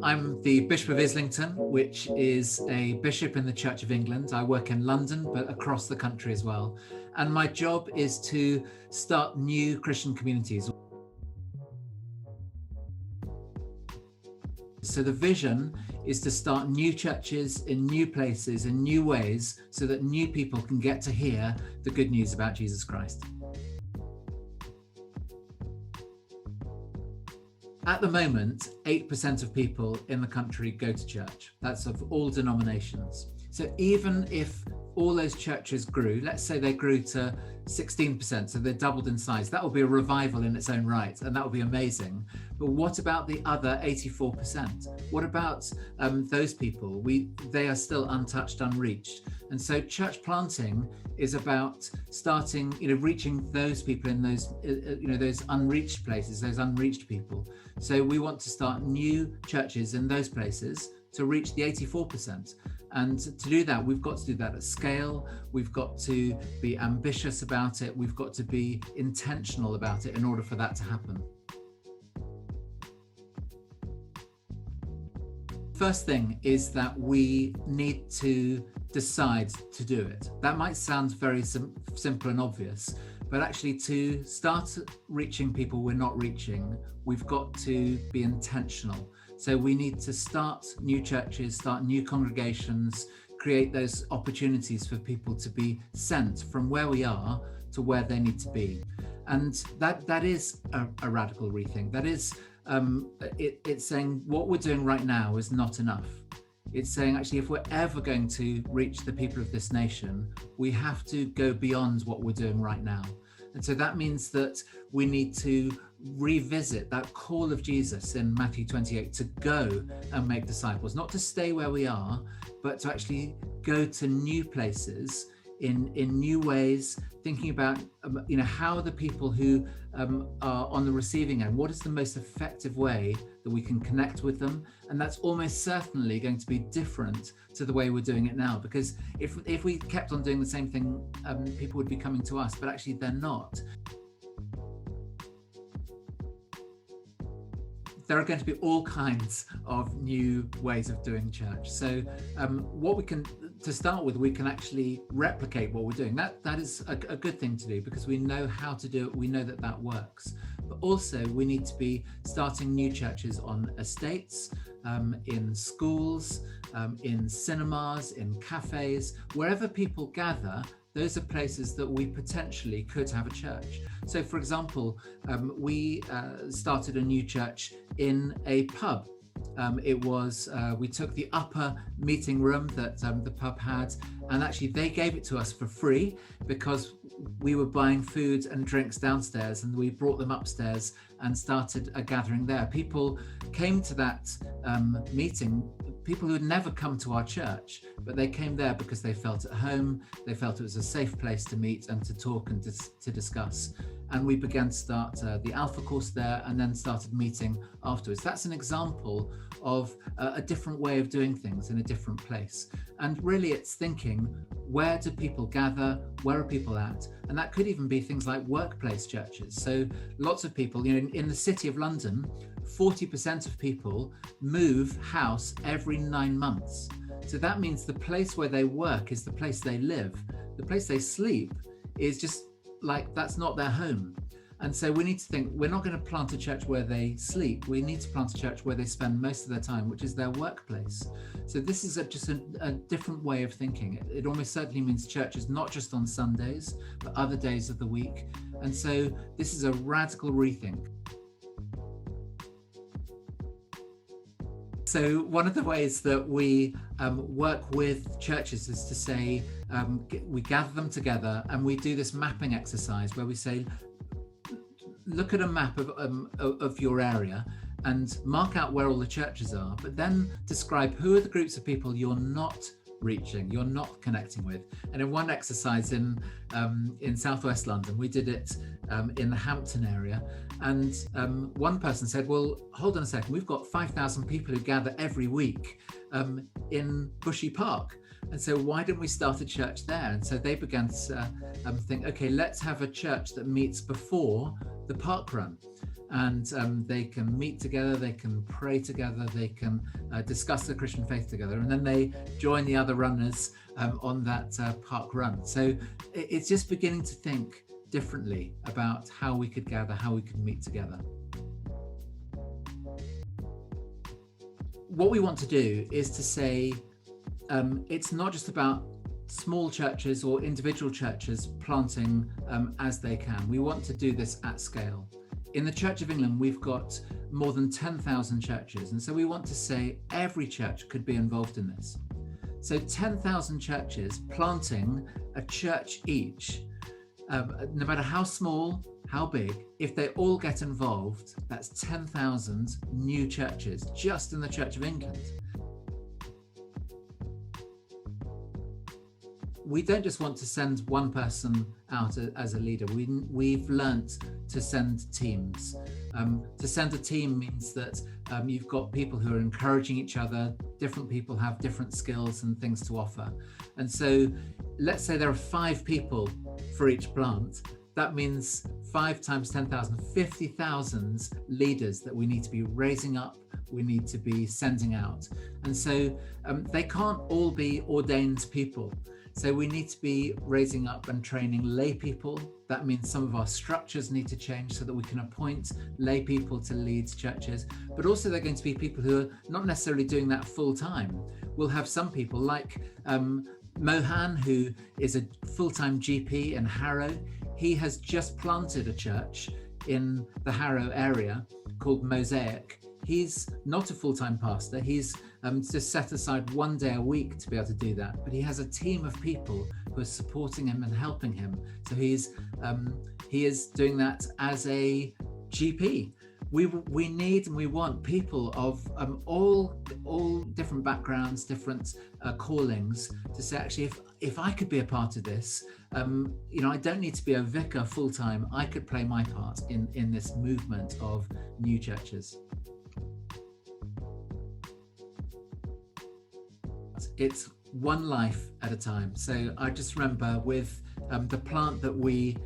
I'm the Bishop of Islington, which is a bishop in the Church of England. I work in London, but across the country as well. And my job is to start new Christian communities. So the vision is to start new churches in new places, in new ways, so that new people can get to hear the good news about Jesus Christ. At the moment, 8% of people in the country go to church. That's of all denominations. So even if all those churches grew, let's say they grew to 16%, so they doubled in size, that will be a revival in its own right, and that will be amazing. But what about the other 84%? What about those people? They are still untouched, unreached. And so church planting is about starting, reaching those people in those, those unreached places, those unreached people. So we want to start new churches in those places to reach the 84%. And to do that, we've got to do that at scale. We've got to be ambitious about it. We've got to be intentional about it in order for that to happen. First thing is that we need to decide to do it. That might sound very simple and obvious, but actually to start reaching people we're not reaching, we've got to be intentional. So we need to start new churches, start new congregations, create those opportunities for people to be sent from where we are to where they need to be. And that is a radical rethink. That is, it's saying what we're doing right now is not enough. It's saying, actually, if we're ever going to reach the people of this nation, we have to go beyond what we're doing right now. And so that means that we need to revisit that call of Jesus in Matthew 28 to go and make disciples, not to stay where we are, but to actually go to new places in new ways, thinking about how the people who are on the receiving end, what is the most effective way that we can connect with them. And that's almost certainly going to be different to the way we're doing it now, because if we kept on doing the same thing, people would be coming to us, but actually they're not. There are going to be all kinds of new ways of doing church. So what we can, to start with, we can actually replicate what we're doing. That is a good thing to do, because we know how to do it. We know that works. But also we need to be starting new churches on estates, in schools, in cinemas, in cafes, wherever people gather. Those are places that we potentially could have a church. So, for example, we started a new church in a pub. We took the upper meeting room that the pub had, and actually they gave it to us for free because we were buying food and drinks downstairs, and we brought them upstairs and started a gathering there. People came to that meeting, people who had never come to our church, but they came there because they felt at home, they felt it was a safe place to meet and to talk and to discuss. And we began to start the Alpha course there, and then started meeting afterwards. That's an example of a different way of doing things in a different place. And really it's thinking, where do people gather? Where are people at? And that could even be things like workplace churches. So lots of people, in the City of London, 40% of people move house every 9 months. So that means the place where they work is the place they live. The place they sleep is just like, that's not their home. And so we need to think, we're not going to plant a church where they sleep. We need to plant a church where they spend most of their time, which is their workplace. So this is just a different way of thinking. It almost certainly means churches not just on Sundays, but other days of the week. And so this is a radical rethink. So one of the ways that we work with churches is to say, we gather them together and we do this mapping exercise where we say, look at a map of your area and mark out where all the churches are, but then describe who are the groups of people you're not reaching, you're not connecting with. And in one exercise in Southwest London, we did it in the Hampton area, and one person said, well, hold on a second, we've got 5,000 people who gather every week in Bushy Park. And so why don't we start a church there? And so they began to think, okay, let's have a church that meets before the park run. and they can meet together, they can pray together, they can discuss the Christian faith together, and then they join the other runners on that park run. So it's just beginning to think differently about how we could gather, how we could meet together. What we want to do is to say it's not just about small churches or individual churches planting as they can. We want to do this at scale. In the Church of England, we've got more than 10,000 churches, and so we want to say every church could be involved in this. So 10,000 churches planting a church each, no matter how small, how big, if they all get involved, that's 10,000 new churches just in the Church of England. We don't just want to send one person out as a leader. We've learnt to send teams. To send a team means that you've got people who are encouraging each other. Different people have different skills and things to offer. And so let's say there are 5 people for each plant. That means 5 times 10,000, 50,000 leaders that we need to be raising up, we need to be sending out. And so they can't all be ordained people. So we need to be raising up and training lay people. That means some of our structures need to change so that we can appoint lay people to lead churches, but also they're going to be people who are not necessarily doing that full time. We'll have some people like Mohan, who is a full-time GP in Harrow. He has just planted a church in the Harrow area called Mosaic. He's not a full-time pastor. He's just set aside one day a week to be able to do that. But he has a team of people who are supporting him and helping him. So he is doing that as a GP. We need and we want people of all different backgrounds, different callings, to say, actually, if I could be a part of this, I don't need to be a vicar full time. I could play my part in this movement of new churches. It's one life at a time. So I just remember with the plant that we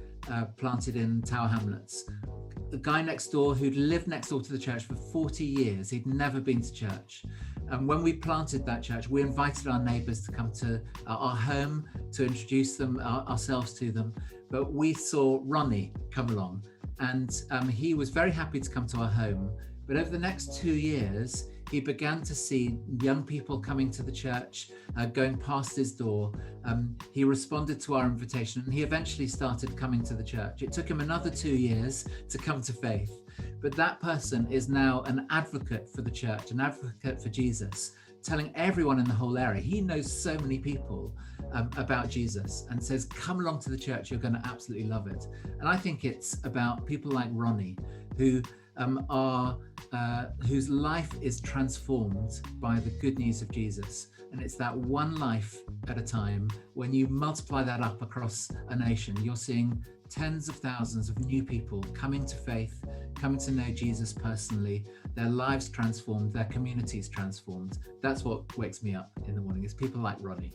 planted in Tower Hamlets, the guy next door who'd lived next door to the church for 40 years, he'd never been to church. And when we planted that church, we invited our neighbours to come to our home to introduce ourselves to them. But we saw Ronnie come along, and he was very happy to come to our home. But over the next 2 years, he began to see young people coming to the church, going past his door. He responded to our invitation, and he eventually started coming to the church. It took him another 2 years to come to faith. But that person is now an advocate for the church, an advocate for Jesus, telling everyone in the whole area. He knows so many people about Jesus and says, come along to the church, you're going to absolutely love it. And I think it's about people like Ronnie, who whose life is transformed by the good news of Jesus. And it's that one life at a time. When you multiply that up across a nation, you're seeing tens of thousands of new people coming to faith, coming to know Jesus personally, their lives transformed, their communities transformed. That's what wakes me up in the morning, is people like Ronnie.